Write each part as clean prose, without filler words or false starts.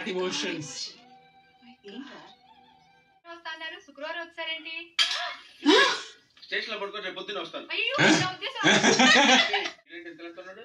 that emotions. వస్తాన్నారు శుక్రవారం వచ్చారేంటి? Station లో పడుకో రేపు పొద్దున్న వస్తాను. అయ్యో నా ఉద్దేశం ఏంటి ఎంత వెళ్తున్నాడు?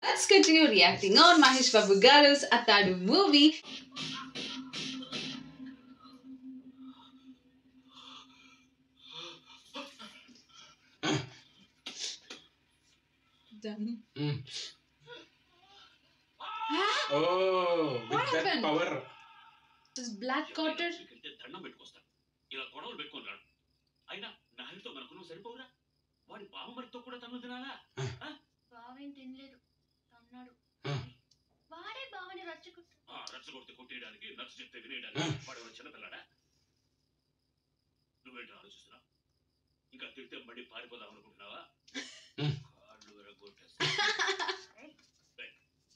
Let's continue reacting on Mahesh Babu Garu's Attadu movie. Done. Oh, with What that happened? power. This black coated. దండం పెట్టుకొస్తాను. ఇలా గొడవలు పెట్టుకున్నాడు. అయినా నా హెల్త్ మనకు నువ్వు సరిపోవురా? వాడి బావమరితో కూడా తన్ను తినాలా? బావేం తినలేదు అన్నాడు. వాడే బావని రచ్చగొడితే కొట్టేయడానికి నచ్చ చెప్తే వినేయడానికి వాడు చిన్నపిల్లాడా? నువ్వేంటి ఆలోచిస్తున్నావు? ఇంకా తిడితే మళ్ళీ పారిపోదాం అనుకుంటున్నావా? కాళ్ళు విరగొట్టేస్తా.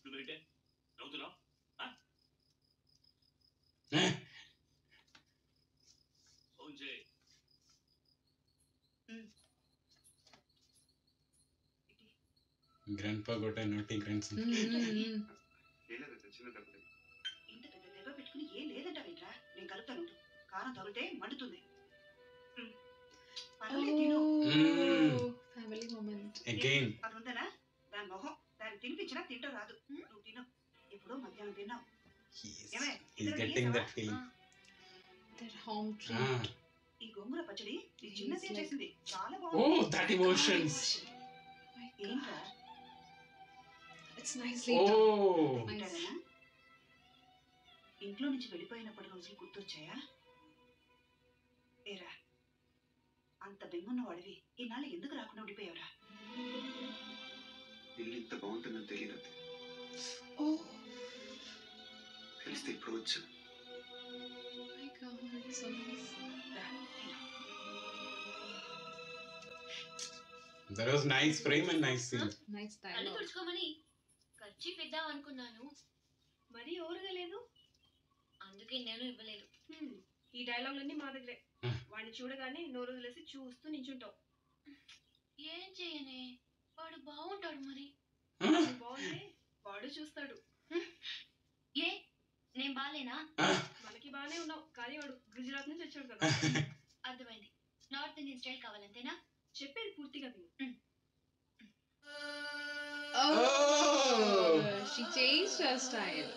నువ్వేంటే నవ్వుతున్నావు? ఫోన్ చేయి. Grandpa got a naughty grandson. చిన్న దెబ్బ. ఇంత పెద్ద దెబ్బ పెట్టుకుని ఏం లేదంట వింట్రా. నేను కలుపుతాను. కారం తగిలితే మండుతుంది. Family moment. Again. అది ఉందనా? దాని మొహం దాన్ని తినిపించినా తింటూ రాదు. నువ్వు తిను. ఇప్పుడు మధ్యాహ్నం తిన్నావు. He's getting that feeling. Their home treat. ఈ గోంగూర పచ్చడి నీ చిన్నదే చేసింది. చాలా బాగుంది. Oh, that emotions. ఏంట్రా? It's nicely done. Oh. తింటానా? ఇంట్లో నుంచి వెళ్ళిపోయినప్పటి రోజులు గుర్తొచ్చాయా? ఏరా అంత బెంగున్న వాడివి ఈనాళ్ళు ఎందుకు రాకుండా ఉండిపోయావురా? ఇల్లు ఇంత బాగుంటుందని తెలియదు. Oh తెలిస్తే ఇప్పుడు వచ్చు. my God, so nice. That was nice frame and nice scene. Nice కళ్ళు dialogue. తుడుచుకోమని ఖర్చీఫ్ ఇద్దాం అనుకున్నాను. మరి ఓరుగా లేదు. అందుకే నేను ఇవ్వలేదు. ఈ డైలాగులన్నీ మా దగ్గరే. వాడిని చూడగానే నోరు వదిలేసి చూస్తూ నించుంటావు. ఏం చేయనే వాడు బాగుంటాడు మరి. బాగుంటే వాడు చూస్తాడు. ఏ నేను బాలేనా? మనకి బానే ఉన్నావు కానీ వాడు గుజరాత్ నుంచి వచ్చాడు కదా. అర్థమైంది. నార్త్ ఇండియన్ స్టైల్ కావాలంతేనా? చెప్పేది పూర్తిగా విను. Oh, she changed her style.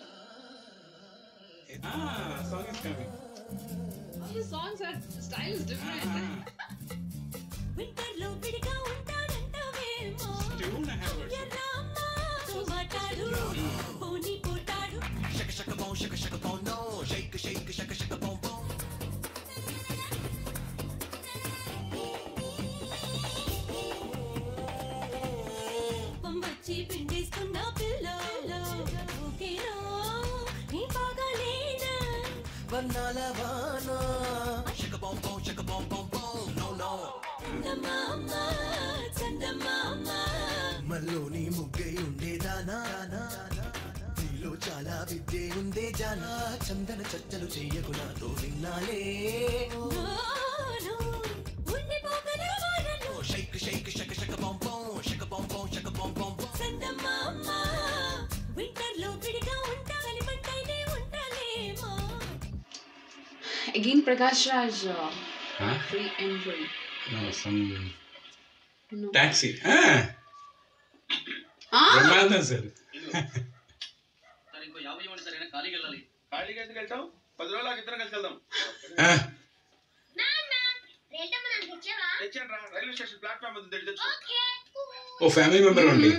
Song is coming. All the songs are style is different. వింటర్లో విడిగా ఉంటాడంటవేమో Tune I have heard. Erramma మాటాడు పోనీ పోటాడు Shaka shaka boom no shake shake shaka shaka boom boom పంవచ్చి పిండేస్తున్న పిల్లో ఓకేనా నీ బాగాలేనా వన్నాల వానా shaka boom boom no no చందమామ మల్లోని ముగ్గై ఉండేదానా నీలో చాలా విద్యే ఉందే జానా చందన చర్చలు చెయ్యకు నాతో విన్నాలే ఉండిపోగల వాడను shake shake shaka shaka boom boom చందమామ వింటర్లో విడిగా ఉంటా కలిమంటైనే ఉంటాలేమో. Again, Prakash Raj Huh? re-entry. No, some No. taxi. Ah? Brahmananda sir. సరే ఇంకో 50 ఇవ్వండి సరేనా? ఖాళీకి వెళ్ళాలి. ఖాళీగా ఎందుకు వెళ్తావు? 10 రోజులకు ఇద్దరం కలిసి వెళ్దాం. తెచ్చాను రా. రైల్వే స్టేషన్ ప్లాట్ఫామ్ ఉంది తెచ్చు. Oh, family member only.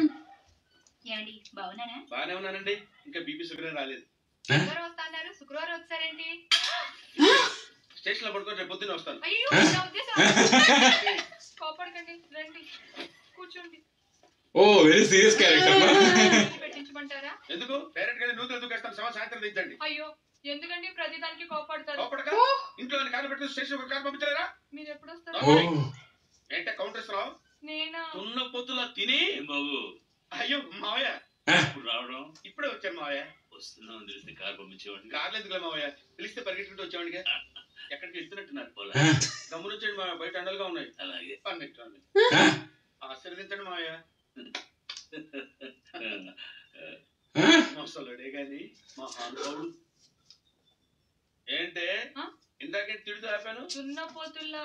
ఏమండి బాగున్నానా? బాగానే ఉన్నానండి. ఇంకా బీపీ షుగర్ రాలేదు. శుక్రవారం వస్తాన్నారు శుక్రవారం వచ్చారేంటి? స్టేషన్ లో పడుకో రేపు పొద్దున్న వస్తాను. అయ్యో నా ఉద్దేశం కోపడకండి రండి కూర్చోండి. Oh, very serious character. పెట్టించమంటారా? ఎందుకు డైరెక్ట్ గా నూతులు దూకేస్తాను. సాయంత్రం దించండి. అయ్యో ఎందుకండి ప్రతి దానికి కోపడతారు? లోపడక ఇంట్లో కారు పెట్టి స్టేషన్ ఒక కారు పంపించలేరా? మీరు ఎప్పుడు వస్తారు? ఓ ఏంటే కౌంటర్ ఇస్తున్నావు? నేనా? తున్న పొత్తులా తిని ఏం బాబు అయ్యో మావయ్య ఇప్పుడు రావడం? ఇప్పుడే వచ్చాను మావయ్య. వస్తున్నావు తెలిస్తే కారు పంపించేవాడిని. కార్లు ఎందుకులే మావయ్య, పిలిస్తే పరిగెట్టుకుంటూ వచ్చేవాడిగా. ఎక్కడికి వెళ్తున్నట్టున్నారు? గమ్మునొచ్చేయండి మావయ్య, బయట అండలుగా ఉన్నాయి. అలాగే పన్నెట్టు ఆశీర్వదించండి మావయ్య. మోసలుడే గాని మహానుభావుడు. ఏంటే ఇందాకే తిడుతూ ఆపాను? తున్న పోతుల్లా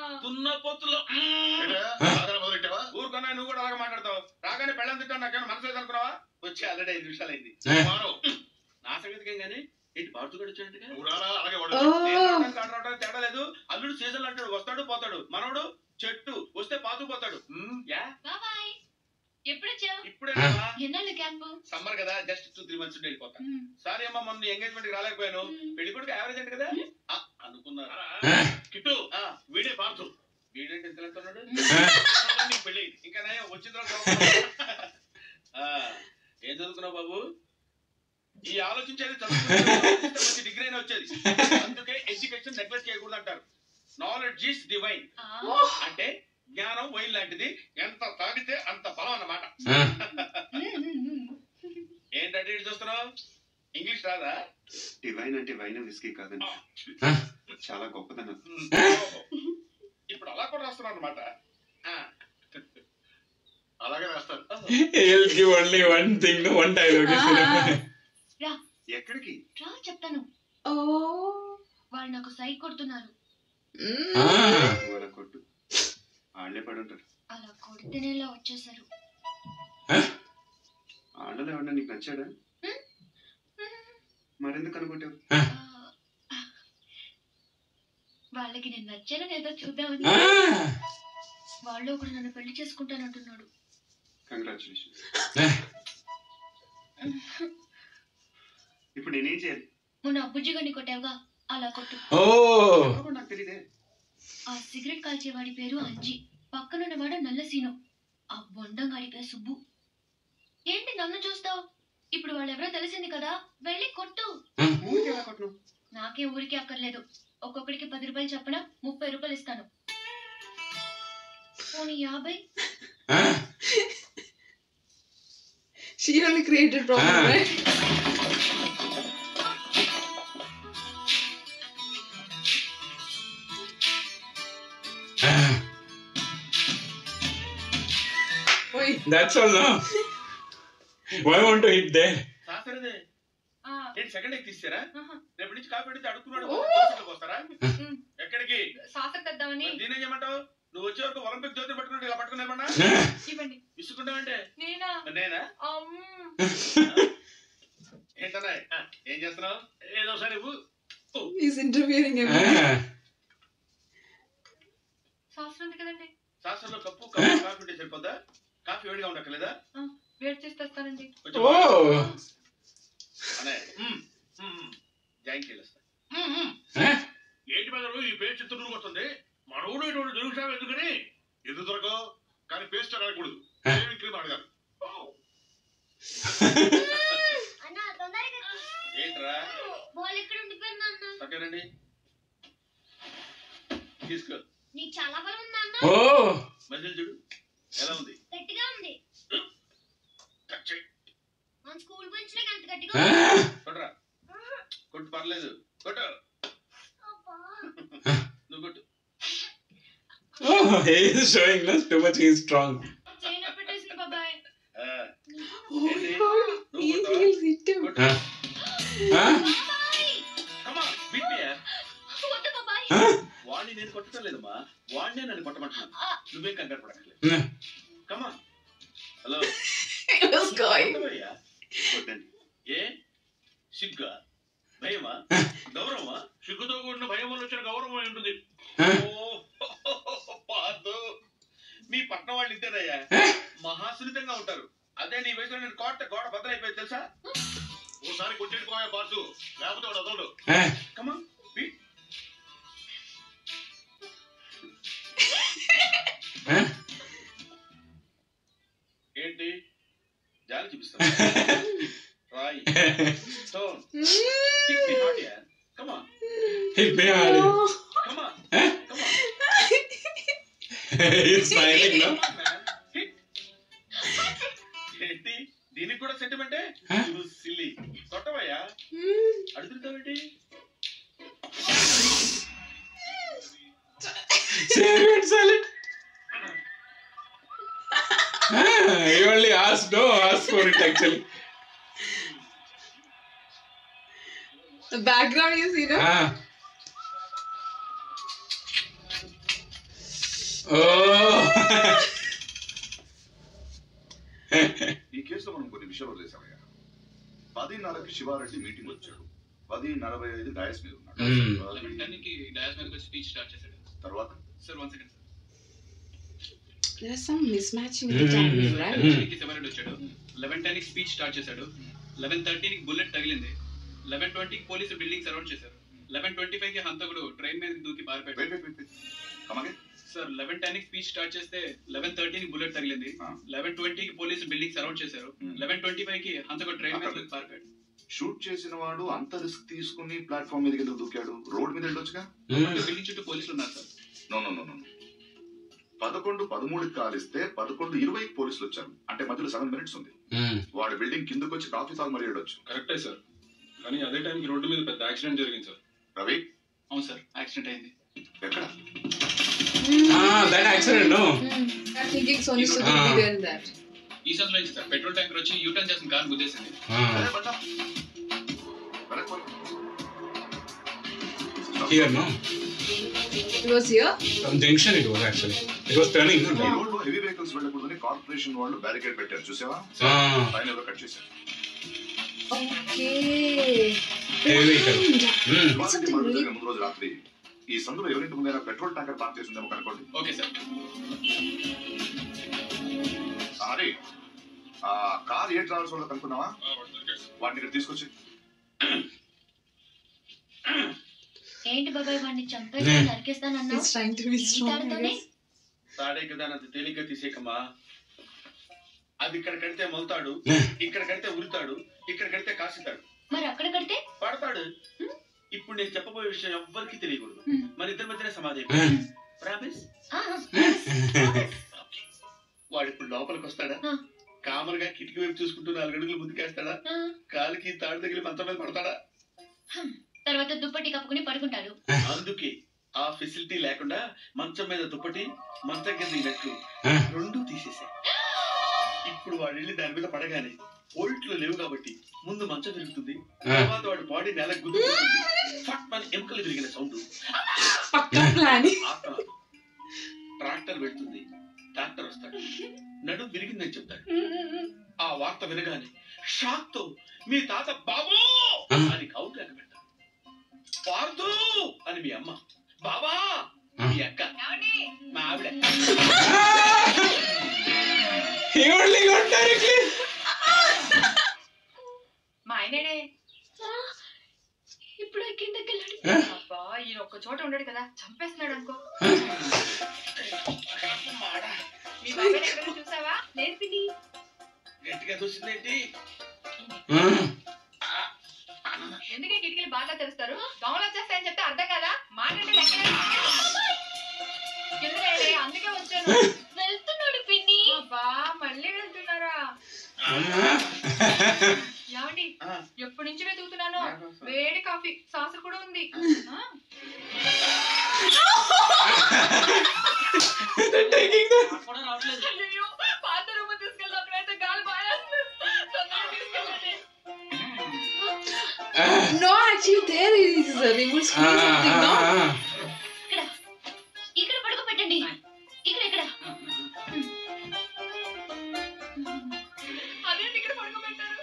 ఊరుకున్నా, నువ్వు కూడా అలాగే మాట్లాడతావు. రాగానే పెళ్ళం తింటాను, నాకేమైనా మనసు లేదనుకున్నావా? వచ్చి ఆల్రెడీ 5 నిమిషాలు అయింది. నా సంగతికేం గానీ ఏంటి బాడుతూ కూడా వచ్చాడంటగా? తేడా లేదు. అల్లుడు సీజన్ అంటాడు, వస్తాడు పోతాడు. మనోడు చెట్టు వస్తే పాతూ పోతాడు. ఇప్పుడే సమ్మర్ కదా, జస్ట్ 2-3 months వెళ్ళిపోతా. సారీ అమ్మా, మొన్న ఎంగేజ్మెంట్ కి రాలేకపోయాను. పెళ్లి కొడుకు యావరేజ్ అంటే కదా అనుకున్నారా? కిట్టు వీడే పార్తు. వీడేంటి ఎంత వెళ్తున్నాడు? పెళ్లి ఇంకా వచ్చిన తర్వాత ఏం చదువుకున్నావు బాబు? ఈ ఆలోచించేది చదువుకుంటే డిగ్రీ అయినా వచ్చేది. అందుకే ఎడ్యుకేషన్ నెగ్లెక్ట్ చేయకూడదు అంటారు. నాలెడ్జ్ ఈస్ డివైన్ అంటే జ్ఞానం వైన్ లాంటిది, ఎంత తాగితే అంత బలం అన్నమాట. ఏంటంటే ఇటు చూస్తున్నావు? ఇంగ్లీష్ రాదా? డివైన్ అంటే వైన్ విస్కీ కాదండి, చాలా గొప్పదన్న. ఇప్పుడు అలా కూడా రాస్తున్నావు అన్నమాట. అలాగే రాస్తారు. Only one thing, one dialogue. ఎక్కడికి రా చెప్తాను. వాళ్ళు నాకు సైడ్ కొడుతున్నారు. కొట్టు, ఆళ్లే పడుంటారు. అలా కొడితేనే ఇలా వచ్చేసారు. ఆళ్ళలో ఎవరన్నా నీకు నచ్చాడా? మరెందుకు అనుకుంటావు? వాళ్ళకి నేను నచ్చాను ఏదో చూద్దామని. వాళ్ళు ఒకడు నన్ను పెళ్లి చేసుకుంటానంటున్నాడు. కంగ్రాచులేషన్స్. ఇప్పుడు నేనేం చేయాలి? మొన్న అబ్బుజ్జి గని కొట్టావుగా, అలా కొట్టు. నాకు తెలియదే. ఆ సిగరెట్ కాల్చేవాడి పేరు అంజి, పక్కనున్నవాడు నల్ల సీను, ఆ బొండంగాడి పేరు సుబ్బు. ఏంటి నన్ను చూస్తావు? ఇప్పుడు వాళ్ళెవరో తెలిసింది కదా, వెళ్ళి కొట్టు. నాకే ఊరికే అక్కర్లేదు. ఒక్కొక్కడికి 10 రూపాయలు చెప్పన 30 రూపాయలు ఇస్తాను. పోనీ 50. She only created problem, right? That's all, no? Why want to hit there? సాసరదే ఏంటి సెకండ్ ఎక్ తీసారా? రేపు నుంచి కాఫీ పెడితే అడుక్కున్నాడు వస్తారా? ఎక్కడికి సాసర్ తెద్దామని. దీనేం చేయమంటావు? నువ్వు వచ్చే వరకు ఒలింపిక్ జ్యోతి పట్టుకున్నట్టు ఇలా పట్టుకునేమన్నా ఇవ్వండి. విసుకుంటావంటే నేనా? ఏంటన్నా ఏం చేస్తున్నావు? ఏదో సరే He's interfering him. సాసర్ ఉంది కదండి. సాసర్లో కప్పు కాఫీ ఉంటే సరిపోద్దా? కాఫీ వేడిగా ఉండక్కర్లేదా? వేడి చేసి తెస్తానండి. ఏంటి మీద ఈ పేరు చిత్రం వస్తుంది? మనోడు ఇటువంటి దొరుకుతావు ఎందుకని? ఎందుకు దొరకవు? కానీ పేస్ట్ అడగకూడదు. క్రీమ్ అడగాలి. ఏంట్రా పక్కనండి తీసుకో. నీకు చాలా బలం ఉందా అన్న? మధ్యలో చూడు ఎలా ఉంది? గట్టిగా ఉంది. మన స్కూల్ బెంచ్ లో అంత గట్టిగా కొట్టరా. కొట్టు పర్లేదు, కొట్టు. నువ్వు కొట్టు. He is showing us too much. He is strong. China పెట్టేసింది బాబాయ్. Oh my God. He'll hit him. వాడిని నేను కొట్టడం లేదమ్మా, వాడినే నన్ను కొట్టమంటున్నాను. నువ్వేం కంగారు పడక్కర్లేదు. కమా. హలో ఏ సిగ్గా భయమా గౌరవమా? సిగ్గుతో కూడిన భయం వల్ల వచ్చిన గౌరవం ఉంటుంది. మీ పట్నం వాళ్ళు ఇంతేనయ్యా, మహాసున్నితంగా ఉంటారు. అదే నీ వయసులో నేను గోడ బద్దలైపోయింది తెలుసా? ఓసారి కొట్టేట్టుకోయా బాసు, లేకపోతే వాడు అదోడు. కమా. ఏంటి జాలి చూపిస్తా? రాయి స్టోన్ వెళ్ళిపోయాడు. Come on. He's smiling now. ఏంటి దీనికి కూడా సెంటిమెంటే? Silly కొట్టవయ్యా, అడుగుతావేంటి? Silent. He only asked for it actually. The background you see, no? Oh. ఈ కేసులో మనం కొన్ని విషయాలు వదిలేసామయ్యా. 10:30కి శివారెడ్డి మీటింగ్ వచ్చాడు. 10:45 డయాస్ మీద ఉన్నాడు. 11:10కి డయాస్ మీదకి వచ్చి స్పీచ్ స్టార్ట్ చేశాడు. తర్వాత sir 1 second sir. There's some mismatching in the timing, right? 11:10కి శివారెడ్డి వచ్చాడు. 11:10కి స్పీచ్ స్టార్ట్ చేశాడు. 11:13కి బుల్లెట్ తగిలింది. 11:20కి పోలీసులు బిల్డింగ్ సరౌండ్ చేశారు. 11:25కి హంతకుడు ట్రైన్ మీదకి దూకి పారిపోయాడు. సార్ 11:10కి స్పీచ్ స్టార్ట్ చేస్తే 11:13కి బుల్లెట్ తగిలింది. 11:20కి పోలీసులు బిల్డింగ్ సరౌండ్ చేశారు. 11:25కి హంతకుడు ట్రైన్ మీద దూకి పారిపోయాడు. షూట్ చేసిన వాడు అంత రిస్క్ తీసుకుని ప్లాట్ఫామ్ మీదకి ఎందుకు దూకాడు? రోడ్ మీద వెళ్ళొచ్చుగా. బిల్డింగ్ చుట్టూ పోలీసులు ఉన్నారు సార్. నో 11:13కి కాలిస్తే 11:20కి పోలీసులు వచ్చారు. అంటే మధ్యలో 7 minutes ఉంది. వాడు బిల్డింగ్ కిందకి వచ్చి కాఫీ తాగు మరి వెళ్ళొచ్చు. కరెక్టే సార్, కానీ అదే టైంకి రోడ్డు మీద పెద్ద యాక్సిడెంట్ జరిగింది సార్. రవి? అవును సార్, యాక్సిడెంట్ అయింది. ఎక్కడ? That accident, no? I'm thinking Sony should be there in that. ఈ సందులో నుంచి సార్ పెట్రోల్ ట్యాంకర్ వచ్చి యూటర్న్ చేసిన car గుద్దేసింది. Here, no? It was here? From junction it was actually. It was turning. ఈ రోడ్లో heavy vehicles వెళ్ళకూడదని corporation వాళ్ళు barricade పెట్టారు, చూసావా? పైన ఏదో కట్ చేశారు. Okay. Heavy vehicle. ముందు రోజు రాత్రి ఈ సందులో ఎవరింటి ముందైనా పెట్రోల్ ట్యాంకర్ పార్క్ చేసి ఉందేమో కనుకోండి. Okay sir. సారీ, ఆ కార్ ఏ ట్రావెల్స్ వల్ల కనుక్కున్నావా? వాటిని ఇక్కడ తీసుకొచ్చి. ఏంటి బాబాయ్ వాడిని చంపేసి నరికేస్తానన్నా? He's trying to be strong, I guess. తాడే కదా అంత తేలిగ్గా తీసేకమ్మా. అది ఇక్కడ కడితే మొలుతాడు, ఇక్కడ కడితే ఉరుతాడు, ఇక్కడ కడితే కాసితాడు, మరి అక్కడ కడితే పడతాడు. ఇప్పుడు నేను చెప్పబోయే విషయం ఎవ్వరికి తెలియకూడదు. మన ఇద్దరి మధ్యనే సమాధి. ప్రామిస్? వాడు ఇప్పుడు లోపలికి వస్తాడా? కామర్గా కిటికీ వైపు చూసుకుంటూ 4 అడుగులు ముందుకేస్తాడా? కాలికి తాడు తగిలి మంచం మీద పడతాడా? తర్వాత దుప్పటి కప్పుకుని పడుకుంటాడు. అందుకే ఆ ఫెసిలిటీ లేకుండా మంచం మీద దుప్పటి, మంచం కింద నెట్లు 2 తీసేశారు. ఇప్పుడు వాడు వెళ్ళి దాని మీద పడగానే ఓల్ట్లో లేవు కాబట్టి ముందు మంచం విరుగుతుంది, తర్వాత వాడి బాడీ నేల గుద్దుకుంటుంది. ఫట్ మన ఎముకలు విరిగిన సౌండ్. ట్రాక్టర్ వెళ్తుంది, డాక్టర్ వస్తాడు, నడుం విరిగిందని చెప్తాడు. ఆ వార్త వినగానే షాక్ తో మీ తాత బాబు అని కౌంట్ లెక్క పెడతాడు. పార్దు అని మీ అమ్మ, బాబా మీ అక్క, మా ఆవిడ. మా ఆయనడే ఇప్పుడు కిందకి వెళ్ళాడు. అబ్బా ఈయన ఒక్క చోట ఉండడు కదా, చంపేస్తున్నాడు అనుకో. మీ బాబాయ్ ఎక్కడైనా చూసావా? లేదు పిన్ని. గట్టిగా చూసిందేంటి? ఎందుకే కిటికీలు బాగా తెరుస్తారు? దొంగలు వచ్చేస్తాయని చెప్తే అర్థం కదా. మాట్లాడే లెక్క అందుకే వచ్చాను. వెళ్తున్నాడు పిన్ని. అబ్బా మళ్ళీ వెళ్తున్నారా? ఏమండి ఎప్పటి నుంచి వెతుకుతున్నాను. వేడి కాఫీ సాసర్ కూడా ఉంది. పాత రూమ్ తీసుకెళ్ళి అక్కడైతే గాలి బాగా తీసుకెళ్ళండి. No, actually there is a remote screen something, no? ఇక్కడ పడుకోబెట్టండి. ఇక్కడ అదేంటి ఇక్కడ పడుకోబెట్టారు?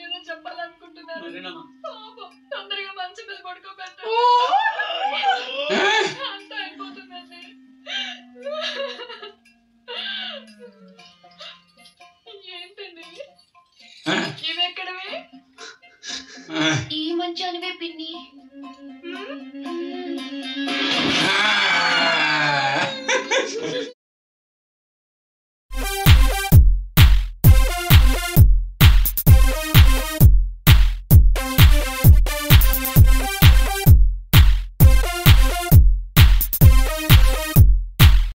ఏదో చెప్పాలనుకుంటున్నారు. తొందరగా మంచం మీద పడుకోబెట్టారు. అంతా అయిపోతుందండి. ఏంటండి ఇవి ఎక్కడవే? ఈ మంచానివే పిన్ని.